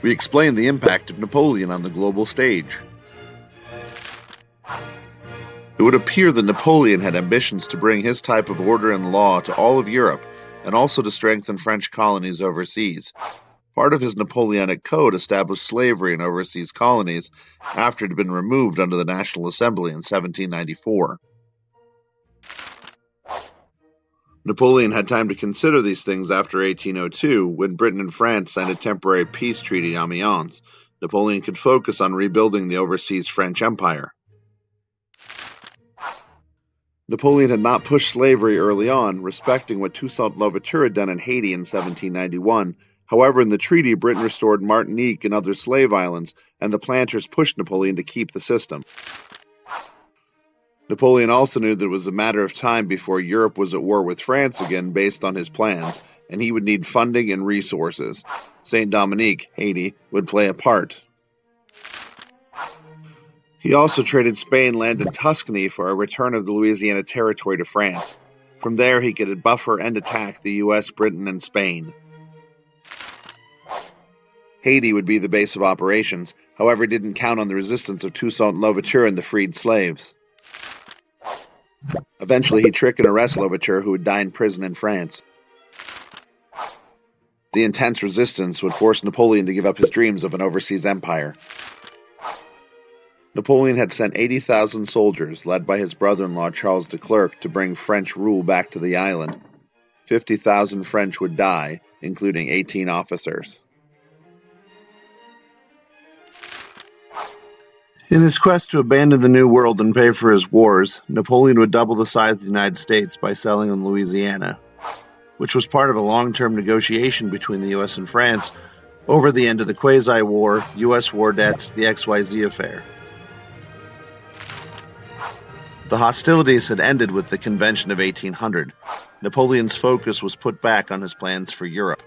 We explain the impact of Napoleon on the global stage. It would appear that Napoleon had ambitions to bring his type of order and law to all of Europe, and also to strengthen French colonies overseas. Part of his Napoleonic Code established slavery in overseas colonies after it had been removed under the National Assembly in 1794. Napoleon had time to consider these things after 1802, when Britain and France signed a temporary peace treaty, Amiens. Napoleon could focus on rebuilding the overseas French Empire. Napoleon had not pushed slavery early on, respecting what Toussaint Louverture had done in Haiti in 1791. However, in the treaty, Britain restored Martinique and other slave islands, and the planters pushed Napoleon to keep the system. Napoleon also knew that it was a matter of time before Europe was at war with France again based on his plans, and he would need funding and resources. Saint Dominique, Haiti, would play a part. He also traded Spain land in Tuscany for a return of the Louisiana Territory to France. From there, he could buffer and attack the U.S., Britain, and Spain. Haiti would be the base of operations, however he didn't count on the resistance of Toussaint Louverture and the freed slaves. Eventually he'd trick and arrest Louverture, who would die in prison in France. The intense resistance would force Napoleon to give up his dreams of an overseas empire. Napoleon had sent 80,000 soldiers, led by his brother-in-law Charles de Clercq, to bring French rule back to the island. 50,000 French would die, including 18 officers. In his quest to abandon the New World and pay for his wars, Napoleon would double the size of the United States by selling them Louisiana, which was part of a long-term negotiation between the U.S. and France over the end of the quasi-war, U.S. war debts, the XYZ Affair. The hostilities had ended with the Convention of 1800. Napoleon's focus was put back on his plans for Europe.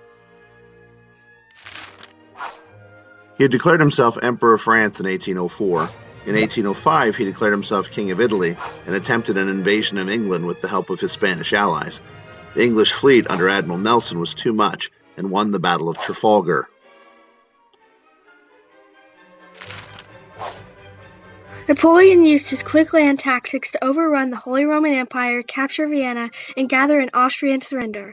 He had declared himself Emperor of France in 1804. In 1805, he declared himself King of Italy and attempted an invasion of England with the help of his Spanish allies. The English fleet under Admiral Nelson was too much and won the Battle of Trafalgar. Napoleon used his quick land tactics to overrun the Holy Roman Empire, capture Vienna, and gather an Austrian surrender.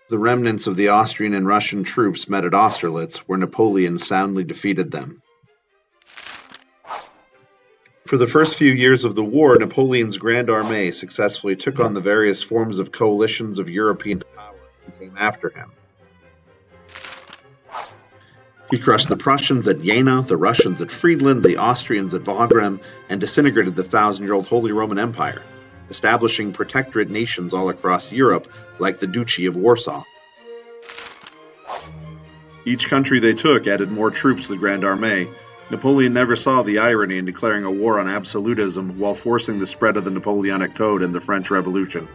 The remnants of the Austrian and Russian troops met at Austerlitz, where Napoleon soundly defeated them. For the first few years of the war, Napoleon's Grand Armée successfully took on the various forms of coalitions of European powers who came after him. He crushed the Prussians at Jena, the Russians at Friedland, the Austrians at Wagram, and disintegrated the 1,000-year-old Holy Roman Empire, establishing protectorate nations all across Europe, like the Duchy of Warsaw. Each country they took added more troops to the Grand Armée. Napoleon never saw the irony in declaring a war on absolutism while forcing the spread of the Napoleonic Code and the French Revolution.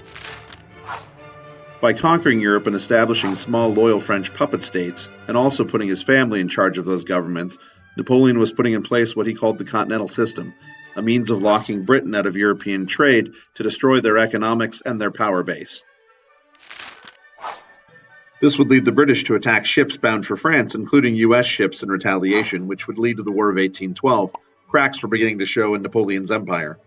By conquering Europe and establishing small, loyal French puppet states, and also putting his family in charge of those governments, Napoleon was putting in place what he called the Continental System, a means of locking Britain out of European trade to destroy their economics and their power base. This would lead the British to attack ships bound for France, including U.S. ships in retaliation, which would lead to the War of 1812. Cracks were beginning to show in Napoleon's empire.